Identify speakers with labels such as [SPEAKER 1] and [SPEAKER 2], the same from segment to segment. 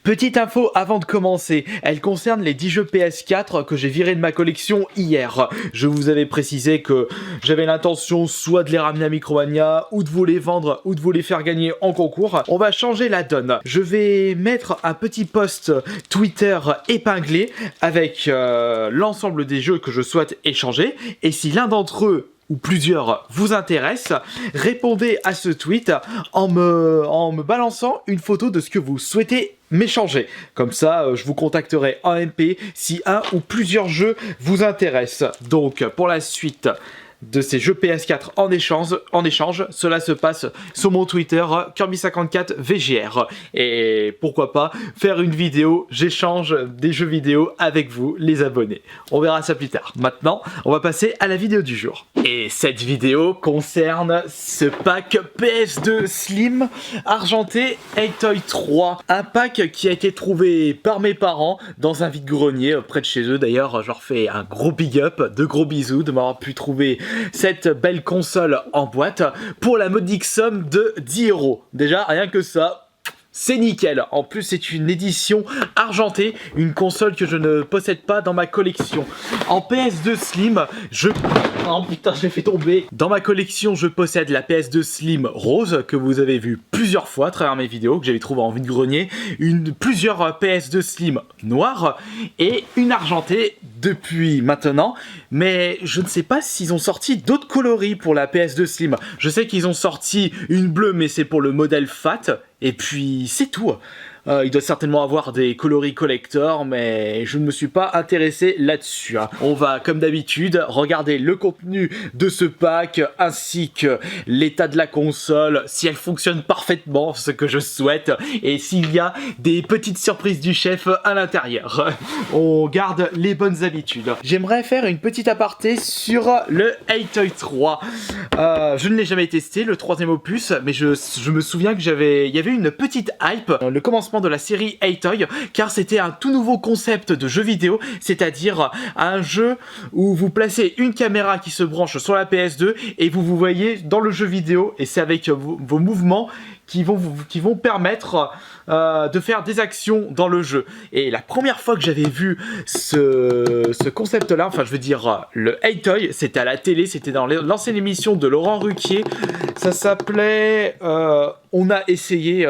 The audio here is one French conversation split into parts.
[SPEAKER 1] Petite info avant de commencer, elle concerne les 10 jeux PS4 que j'ai virés de ma collection hier. Je vous avais précisé que j'avais l'intention soit de les ramener à Micromania, ou de vous les vendre, ou de vous les faire gagner en concours. On va changer la donne. Je vais mettre un petit post Twitter épinglé avec l'ensemble des jeux que je souhaite échanger. Et si l'un d'entre eux ou plusieurs vous intéressent, répondez à ce tweet en me balançant une photo de ce que vous souhaitez m'échanger. Comme ça, je vous contacterai en MP si un ou plusieurs jeux vous intéressent. Donc, pour la suite de ces jeux PS4 en échange, cela se passe sur mon Twitter Kirby54VGR. Et pourquoi pas faire une vidéo, j'échange des jeux vidéo avec vous, les abonnés. On verra ça plus tard. Maintenant, on va passer à la vidéo du jour. Et cette vidéo concerne ce pack PS2 Slim argenté Hey-Toy 3. Un pack qui a été trouvé par mes parents dans un vide-grenier près de chez eux. D'ailleurs, je leur fais un gros big up, de gros bisous de m'avoir pu trouver cette belle console en boîte pour la modique somme de 10 €. Déjà, rien que ça, c'est nickel. En plus, c'est une édition argentée, une console que je ne possède pas dans ma collection. En PS2 Slim, oh putain, je l'ai fait tomber. Dans ma collection, je possède la PS2 Slim rose, que vous avez vu plusieurs fois à travers mes vidéos, que j'avais trouvé en vide-grenier, plusieurs PS2 Slim noires et une argentée depuis maintenant. Mais je ne sais pas s'ils ont sorti d'autres coloris pour la PS2 Slim. Je sais qu'ils ont sorti une bleue, mais c'est pour le modèle FAT. Et puis c'est tout. Il doit certainement avoir des coloris collector, mais je ne me suis pas intéressé là-dessus. On va, comme d'habitude, regarder le contenu de ce pack, ainsi que l'état de la console, si elle fonctionne parfaitement, ce que je souhaite, et s'il y a des petites surprises du chef à l'intérieur. On garde les bonnes habitudes. J'aimerais faire une petite aparté sur le Hey-Toy 3. Je ne l'ai jamais testé, le troisième opus, mais je me souviens que il y avait une petite hype, le commencement de la série Hey-Toy, car c'était un tout nouveau concept de jeu vidéo, c'est-à-dire un jeu où vous placez une caméra qui se branche sur la PS2 et vous voyez dans le jeu vidéo, et c'est avec vos mouvements qui vont permettre de faire des actions dans le jeu. Et la première fois que j'avais vu ce concept-là, enfin je veux dire le Hey-Toy, c'était à la télé, c'était dans l'ancienne émission de Laurent Ruquier. Ça s'appelait On a essayé,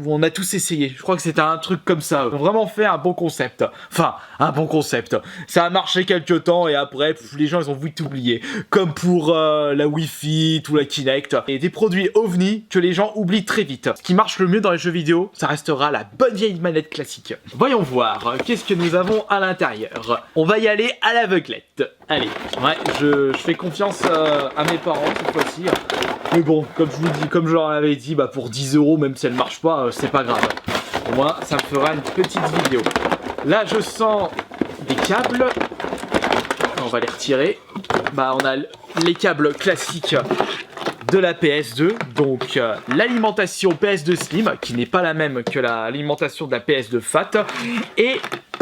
[SPEAKER 1] on a tous essayé. Je crois que c'était un truc comme ça. Ils ont vraiment fait un bon concept. Enfin, un bon concept. Ça a marché quelques temps et après, les gens ils ont vite oublié. Comme pour la Wi-Fi, tout la Kinect. Et des produits ovni que les gens oublient très vite. Ce qui marche le mieux dans les jeux vidéo, ça restera la bonne vieille manette classique. Voyons voir, qu'est-ce que nous avons à l'intérieur. On va y aller à l'aveuglette. Allez, ouais, je fais confiance à mes parents cette fois-ci. Mais bon, comme je vous dis, comme je leur avais dit, bah pour 10 €, même si elle marche pas, c'est pas grave. Au moins, ça me fera une petite vidéo. Là, je sens des câbles. On va les retirer. Bah, on a les câbles classiques de la PS2, donc l'alimentation PS2 Slim, qui n'est pas la même que l'alimentation de la PS2 Fat, et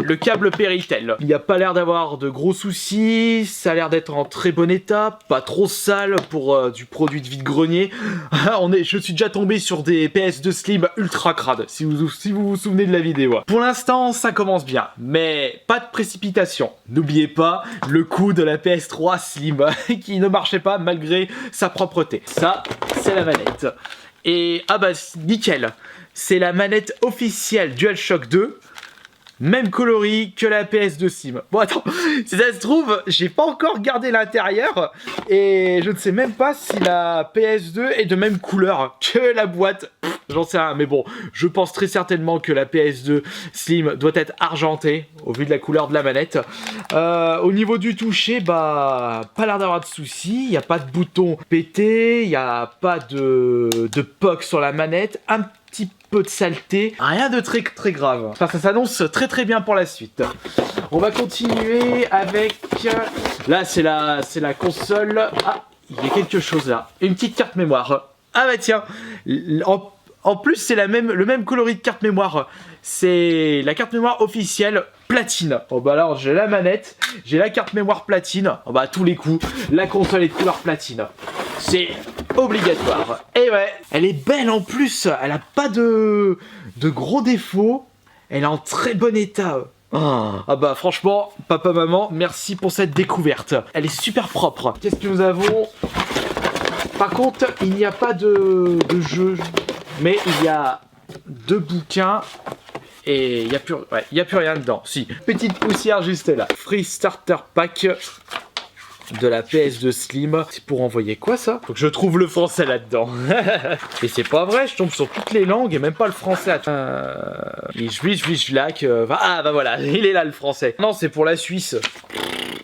[SPEAKER 1] le câble Péritel. Il n'y a pas l'air d'avoir de gros soucis, ça a l'air d'être en très bon état, pas trop sale pour du produit de vide-grenier. Je suis déjà tombé sur des PS2 Slim ultra crades, si vous vous souvenez de la vidéo. Pour l'instant, ça commence bien, mais pas de précipitation. N'oubliez pas le coup de la PS3 Slim, qui ne marchait pas malgré sa propreté. Ça, c'est la manette. Et, ah bah, nickel, c'est la manette officielle DualShock 2, même coloris que la PS2 Slim. Bon attends, si ça se trouve, j'ai pas encore regardé l'intérieur et je ne sais même pas si la PS2 est de même couleur que la boîte. J'en sais rien, mais bon, je pense très certainement que la PS2 Slim doit être argentée au vu de la couleur de la manette. Au niveau du toucher, bah, pas l'air d'avoir de soucis. Il n'y a pas de bouton pété, il n'y a pas de POC sur la manette. Un petit peu de saleté, rien de très très grave. Enfin, ça s'annonce très très bien pour la suite. On va continuer avec... Là, c'est la console. Ah, il y a quelque chose là. Une petite carte mémoire. Ah bah tiens, en plus, c'est le même coloris de carte mémoire. C'est la carte mémoire officielle platine. Oh bah alors, j'ai la manette, j'ai la carte mémoire platine. Oh bah à tous les coups, la console est de couleur platine. C'est obligatoire. Et ouais, elle est belle en plus. Elle a pas de gros défauts. Elle est en très bon état. Ah bah franchement, papa, maman, merci pour cette découverte. Elle est super propre. Qu'est-ce que nous avons? Par contre, il n'y a pas de jeu, mais il y a 2 bouquins et il n'y a plus rien dedans. Si, petite poussière juste là. Free Starter Pack de la PS2 Slim. C'est pour envoyer quoi ça? Faut que je trouve le français là-dedans. Et c'est pas vrai, je tombe sur toutes les langues et même pas le français. Ah bah voilà, il est là le français. Non, c'est pour la Suisse.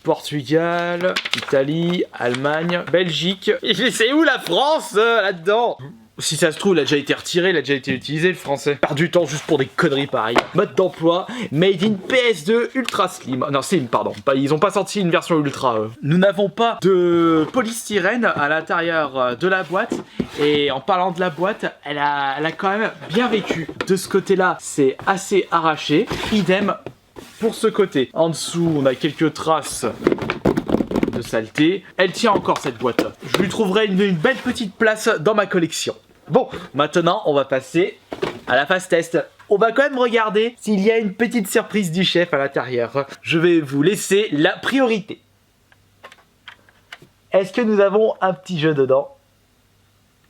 [SPEAKER 1] Portugal, Italie, Allemagne, Belgique. Et c'est où la France là-dedans? Si ça se trouve, il a déjà été retiré, il a déjà été utilisé le français. Perdu du temps juste pour des conneries pareilles. Mode d'emploi, made in PS2 Ultra Slim. Non, Slim, pardon. Ils ont pas sorti une version Ultra. Nous n'avons pas de polystyrène à l'intérieur de la boîte. Et en parlant de la boîte, elle a quand même bien vécu. De ce côté-là, c'est assez arraché. Idem pour ce côté. En dessous, on a quelques traces de saleté. Elle tient encore cette boîte. Je lui trouverai une belle petite place dans ma collection. Bon, maintenant on va passer à la phase test. On va quand même regarder s'il y a une petite surprise du chef à l'intérieur. Je vais vous laisser la priorité. Est-ce que nous avons un petit jeu dedans?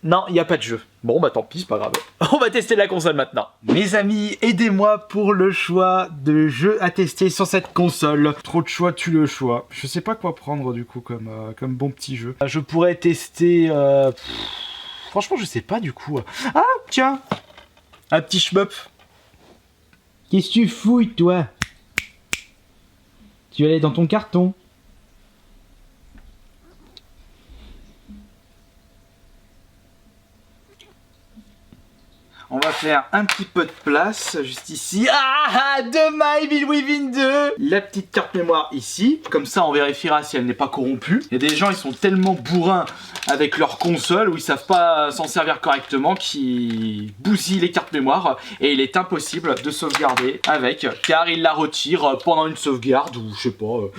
[SPEAKER 1] Non, il n'y a pas de jeu. Bon, bah tant pis, c'est pas grave. On va tester la console maintenant. Mes amis, aidez-moi pour le choix de jeux à tester sur cette console. Trop de choix, tue le choix. Je sais pas quoi prendre du coup comme bon petit jeu. Je pourrais tester... Franchement, je sais pas du coup. Ah, tiens, un petit shmup. Qu'est-ce que tu fouilles, toi? Tu vas aller dans ton carton. On va faire un petit peu de place juste ici. Ah, de My Evil Within 2. La petite carte mémoire ici. Comme ça, on vérifiera si elle n'est pas corrompue. Il y a des gens, ils sont tellement bourrins avec leur console où ils savent pas s'en servir correctement qu'ils bousillent les cartes mémoire. Et il est impossible de sauvegarder avec, car ils la retirent pendant une sauvegarde ou je sais pas,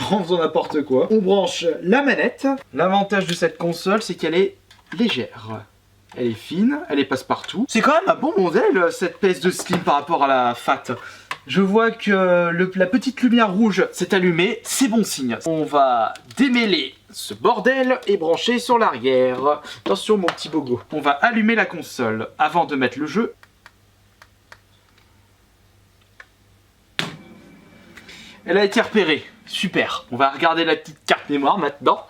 [SPEAKER 1] en faisant n'importe quoi. On branche la manette. L'avantage de cette console, c'est qu'elle est légère. Elle est fine, elle est passe-partout. C'est quand même un bon modèle, cette PS2 Slim par rapport à la Fat. Je vois que la petite lumière rouge s'est allumée, c'est bon signe. On va démêler ce bordel et brancher sur l'arrière. Attention mon petit bogo. On va allumer la console avant de mettre le jeu. Elle a été repérée. Super. On va regarder la petite carte mémoire maintenant.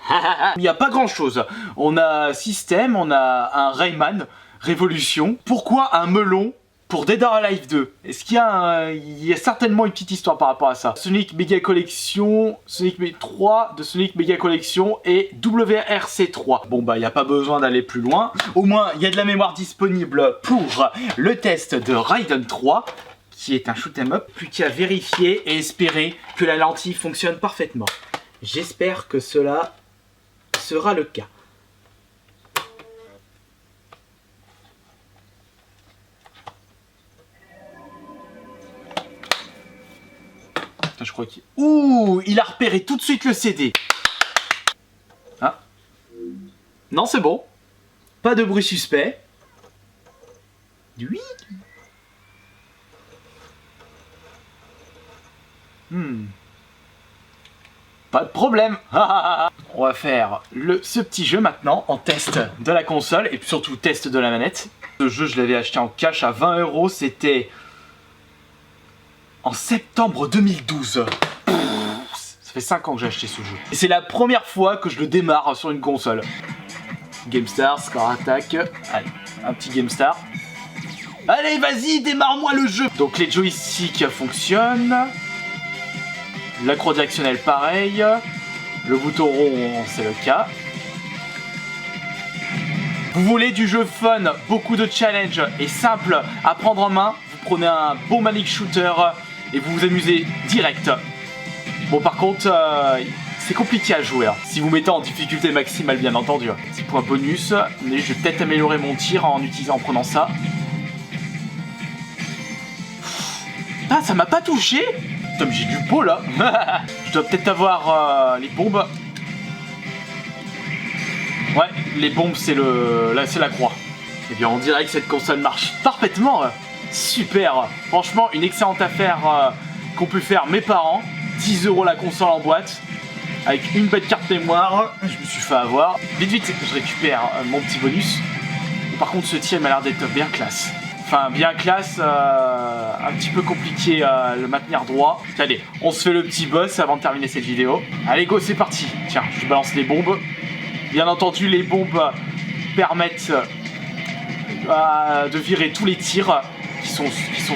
[SPEAKER 1] Il n'y a pas grand chose. On a système, on a un Rayman Révolution. Pourquoi un melon pour Dead or Alive 2? Est-ce qu'il y a il y a certainement une petite histoire par rapport à ça. Sonic Mega Collection, Sonic 3 de Sonic Mega Collection et WRC3. Bon bah il n'y a pas besoin d'aller plus loin. Au moins il y a de la mémoire disponible pour le test de Raiden 3. Qui est un shoot'em up, plus qu'à vérifier et espérer que la lentille fonctionne parfaitement. J'espère que cela sera le cas. Je crois qu'il... Ouh, il a repéré tout de suite le CD. Ah. Non, c'est bon. Pas de bruit suspect. Oui. Pas de problème. On va faire ce petit jeu maintenant en test de la console et surtout test de la manette. Ce jeu je l'avais acheté en cash à 20 €, c'était en septembre 2012. Ça fait 5 ans que j'ai acheté ce jeu. Et c'est la première fois que je le démarre sur une console. GameStar, Score Attack. Allez, un petit GameStar. Allez, vas-y, démarre-moi le jeu. Donc les joysticks fonctionnent. L'accro directionnel pareil. Le bouton rond, c'est le cas. Vous voulez du jeu fun, beaucoup de challenge et simple à prendre en main. Vous prenez un bon Manic Shooter et vous vous amusez direct. Bon par contre, c'est compliqué à jouer. Si vous mettez en difficulté maximale bien entendu. Petit point bonus, mais je vais peut-être améliorer mon tir en prenant ça. Ah, ça m'a pas touché. Putain, j'ai du pot là. Je dois peut-être avoir les bombes. Ouais, les bombes c'est là c'est la croix. Eh bien on dirait que cette console marche parfaitement. super. Franchement, une excellente affaire qu'ont pu faire mes parents. 10 € la console en boîte. Avec une belle carte mémoire. Je me suis fait avoir. Vite, vite, je récupère mon petit bonus. Par contre, ce tir m'a l'air d'être bien classe. Enfin, bien classe, un petit peu compliqué le maintenir droit. Allez, on se fait le petit boss avant de terminer cette vidéo. Allez, go, c'est parti. Tiens, je balance les bombes. Bien entendu, les bombes permettent de virer tous les tirs qui sont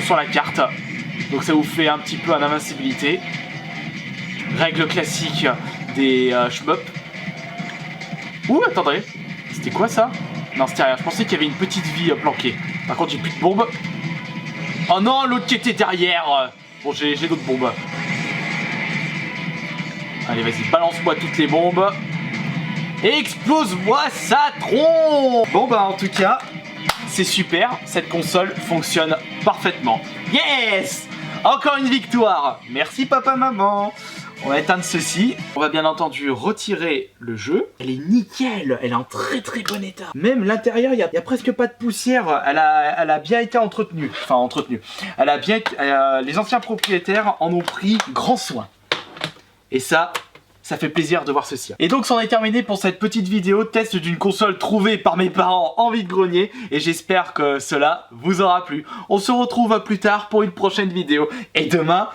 [SPEAKER 1] sur la carte. Donc ça vous fait un petit peu en invincibilité. Règle classique des shmups. Ouh, attendez. C'était quoi ça? Non, c'était rien. Je pensais qu'il y avait une petite vie planquée. Par contre, j'ai plus de bombes. Oh non, l'autre qui était derrière. Bon, j'ai d'autres bombes. Allez, vas-y, balance-moi toutes les bombes. Et explose-moi sa tronche. Bon, bah, en tout cas, c'est super. Cette console fonctionne parfaitement. Yes! Encore une victoire. Merci, papa, maman. On va éteindre ceci. On va bien entendu retirer le jeu. Elle est nickel. Elle est en très très bon état. Même l'intérieur, il y a presque pas de poussière. Elle a bien été entretenue. Enfin, entretenue. Elle a bien... les anciens propriétaires en ont pris grand soin. Et ça fait plaisir de voir ceci. Et donc, c'en est terminé pour cette petite vidéo test d'une console trouvée par mes parents en vide-grenier. Et j'espère que cela vous aura plu. On se retrouve plus tard pour une prochaine vidéo. Et demain...